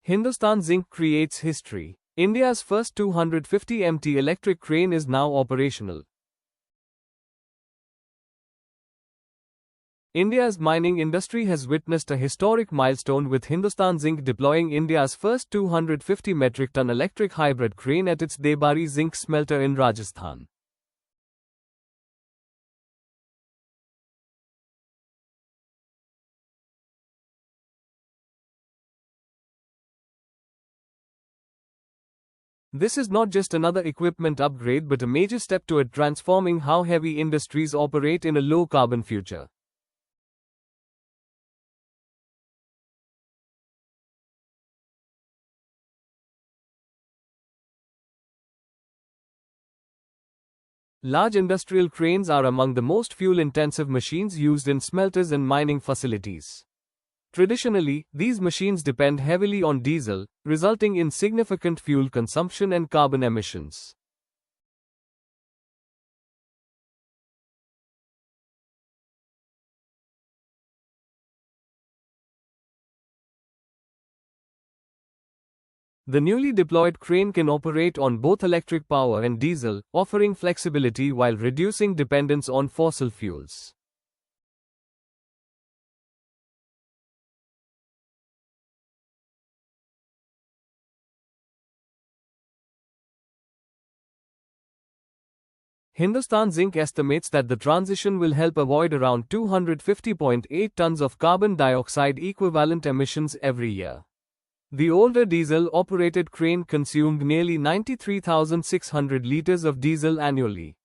Hindustan Zinc creates history. India's first 250 MT electric crane is now operational. India's mining industry has witnessed a historic milestone with Hindustan Zinc deploying India's first 250 metric ton electric hybrid crane at its Debari zinc smelter in Rajasthan. This is not just another equipment upgrade but a major step toward transforming how heavy industries operate in a low-carbon future. Large industrial cranes are among the most fuel-intensive machines used in smelters and mining facilities. Traditionally, these machines depend heavily on diesel, resulting in significant fuel consumption and carbon emissions. The newly deployed crane can operate on both electric power and diesel, offering flexibility while reducing dependence on fossil fuels. Hindustan Zinc estimates that the transition will help avoid around 250.8 tons of carbon dioxide equivalent emissions every year. The older diesel-operated crane consumed nearly 93,600 liters of diesel annually.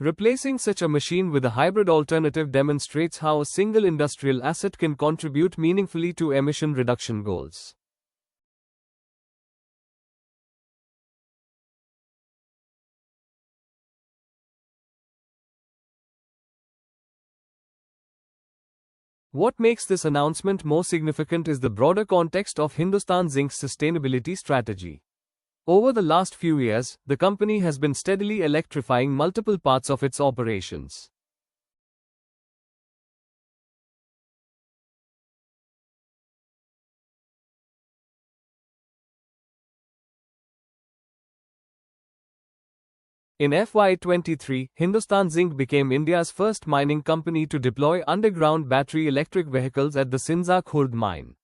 Replacing such a machine with a hybrid alternative demonstrates how a single industrial asset can contribute meaningfully to emission reduction goals. What makes this announcement more significant is the broader context of Hindustan Zinc's sustainability strategy. Over the last few years, the company has been steadily electrifying multiple parts of its operations. In FY23, Hindustan Zinc became India's first mining company to deploy underground battery electric vehicles at the Sinza Khurd mine.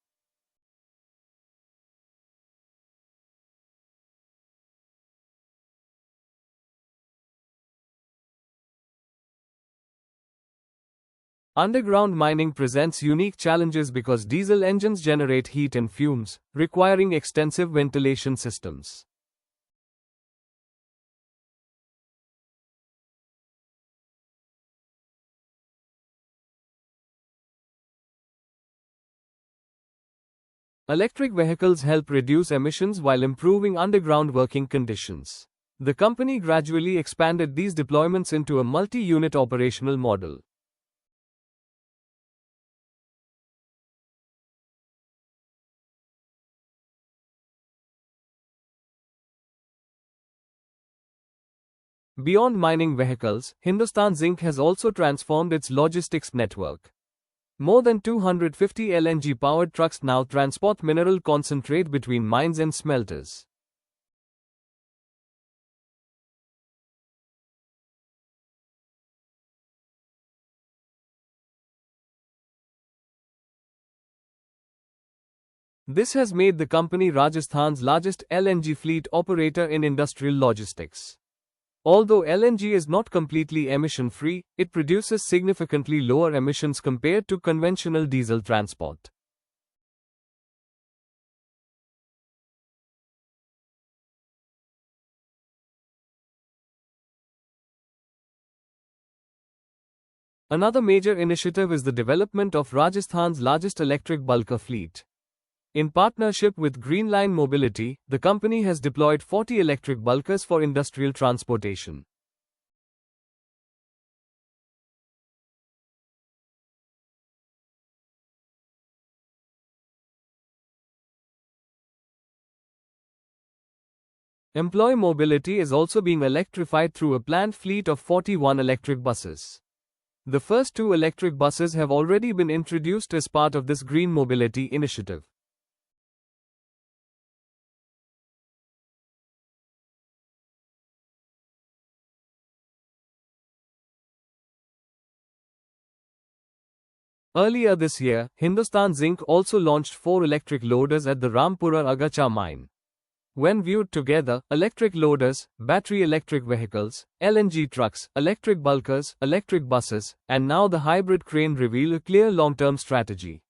Underground mining presents unique challenges because diesel engines generate heat and fumes, requiring extensive ventilation systems. Electric vehicles help reduce emissions while improving underground working conditions. The company gradually expanded these deployments into a multi-unit operational model. Beyond mining vehicles, Hindustan Zinc has also transformed its logistics network. More than 250 LNG-powered trucks now transport mineral concentrate between mines and smelters. This has made the company Rajasthan's largest LNG fleet operator in industrial logistics. Although LNG is not completely emission-free, it produces significantly lower emissions compared to conventional diesel transport. Another major initiative is the development of Rajasthan's largest electric bulker fleet. In partnership with Greenline Mobility, the company has deployed 40 electric bulkers for industrial transportation. Employee mobility is also being electrified through a planned fleet of 41 electric buses. The first 2 electric buses have already been introduced as part of this green mobility initiative. Earlier this year, Hindustan Zinc also launched 4 electric loaders at the Rampura Agacha mine. When viewed together, electric loaders, battery electric vehicles, LNG trucks, electric bulkers, electric buses, and now the hybrid crane reveal a clear long-term strategy.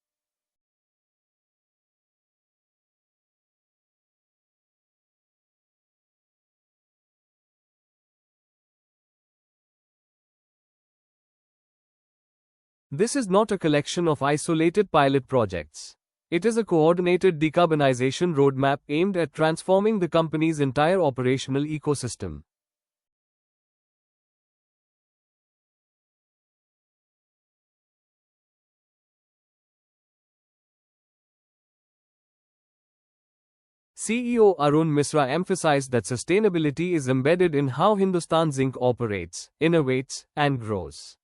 This is not a collection of isolated pilot projects. It is a coordinated decarbonization roadmap aimed at transforming the company's entire operational ecosystem. CEO Arun Misra emphasized that sustainability is embedded in how Hindustan Zinc operates, innovates, and grows.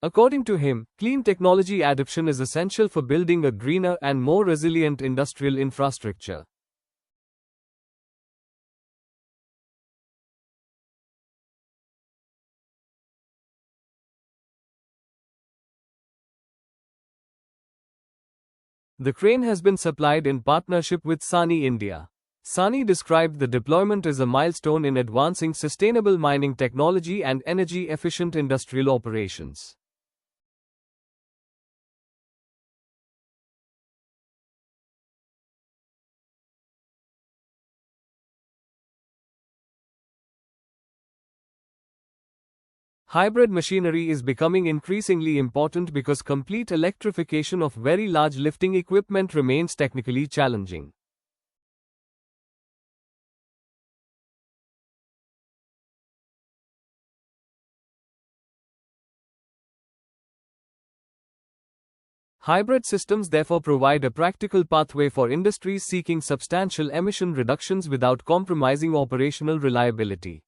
According to him, clean technology adoption is essential for building a greener and more resilient industrial infrastructure. The crane has been supplied in partnership with Sani India. Sani described the deployment as a milestone in advancing sustainable mining technology and energy-efficient industrial operations. Hybrid machinery is becoming increasingly important because complete electrification of very large lifting equipment remains technically challenging. Hybrid systems therefore provide a practical pathway for industries seeking substantial emission reductions without compromising operational reliability.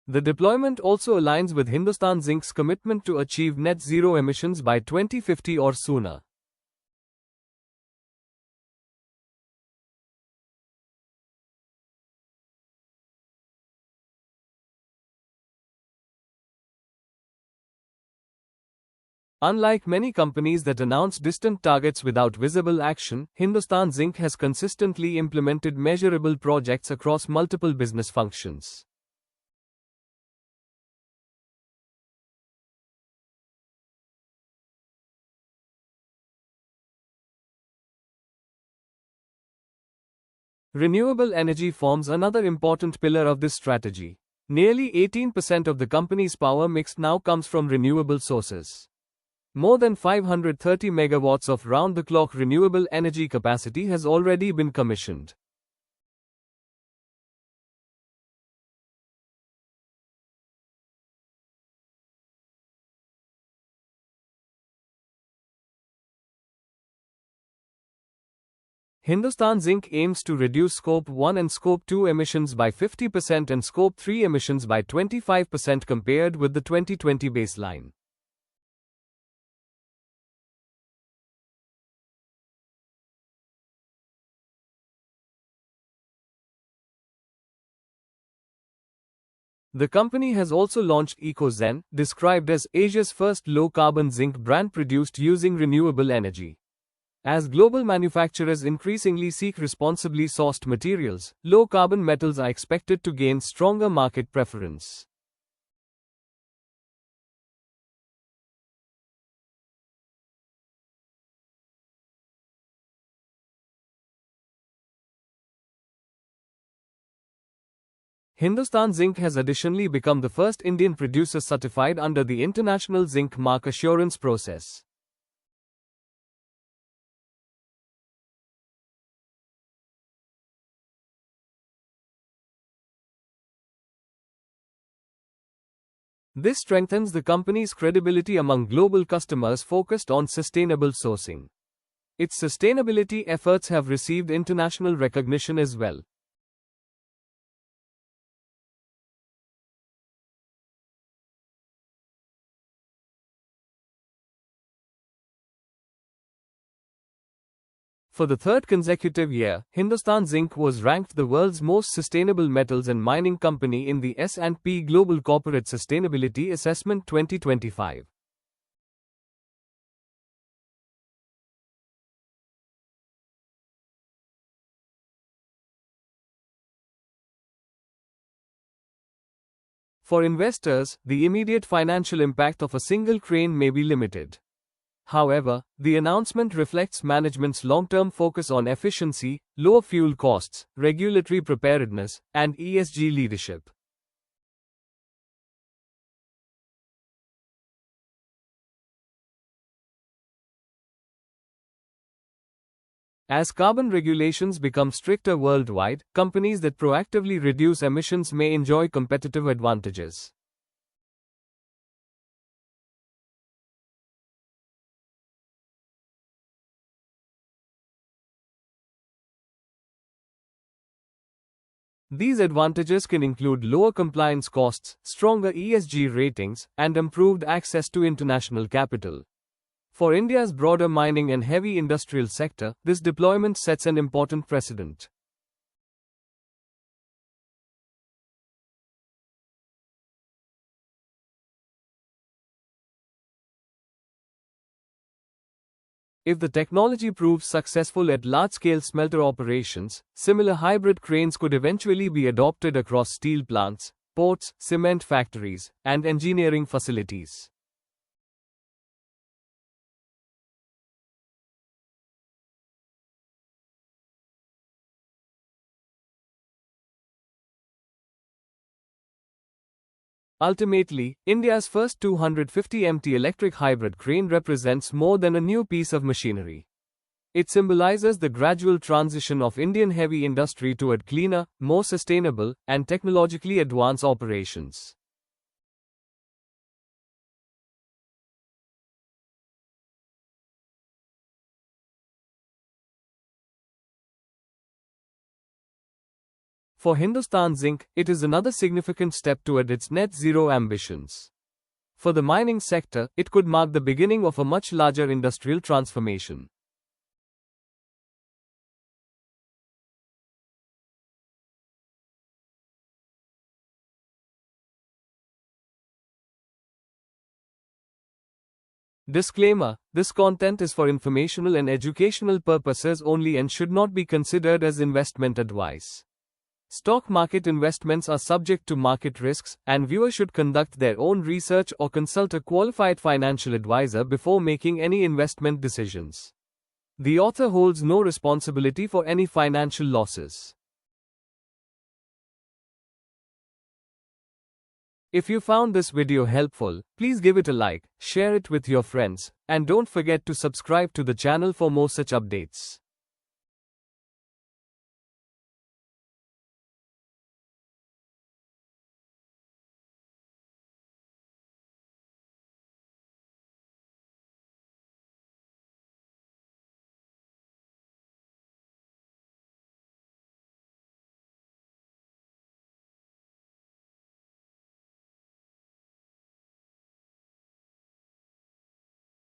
The deployment also aligns with Hindustan Zinc's commitment to achieve net zero emissions by 2050 or sooner. Unlike many companies that announce distant targets without visible action, Hindustan Zinc has consistently implemented measurable projects across multiple business functions. Renewable energy forms another important pillar of this strategy. Nearly 18% of the company's power mix now comes from renewable sources. More than 530 megawatts of round-the-clock renewable energy capacity has already been commissioned. Hindustan Zinc aims to reduce Scope 1 and Scope 2 emissions by 50% and Scope 3 emissions by 25% compared with the 2020 baseline. The company has also launched ecozen, described as Asia's first low-carbon zinc brand produced using renewable energy. As global manufacturers increasingly seek responsibly sourced materials, low-carbon metals are expected to gain stronger market preference. Hindustan Zinc has additionally become the first Indian producer certified under the International Zinc Mark Assurance process. This strengthens the company's credibility among global customers focused on sustainable sourcing. Its sustainability efforts have received international recognition as well. For the third consecutive year, Hindustan Zinc was ranked the world's most sustainable metals and mining company in the S&P Global Corporate Sustainability Assessment 2025. For investors, the immediate financial impact of a single crane may be limited. However, the announcement reflects management's long-term focus on efficiency, lower fuel costs, regulatory preparedness, and ESG leadership. As carbon regulations become stricter worldwide, companies that proactively reduce emissions may enjoy competitive advantages. These advantages can include lower compliance costs, stronger ESG ratings, and improved access to international capital. For India's broader mining and heavy industrial sector, this deployment sets an important precedent. If the technology proves successful at large-scale smelter operations, similar hybrid cranes could eventually be adopted across steel plants, ports, cement factories, and engineering facilities. Ultimately, India's first 250 MT electric hybrid crane represents more than a new piece of machinery. It symbolizes the gradual transition of Indian heavy industry toward cleaner, more sustainable, and technologically advanced operations. For Hindustan Zinc, it is another significant step toward its net zero ambitions. For the mining sector, it could mark the beginning of a much larger industrial transformation. Disclaimer: this content is for informational and educational purposes only and should not be considered as investment advice. Stock market investments are subject to market risks, and viewers should conduct their own research or consult a qualified financial advisor before making any investment decisions. The author holds no responsibility for any financial losses. If you found this video helpful, please give it a like, share it with your friends, and don't forget to subscribe to the channel for more such updates.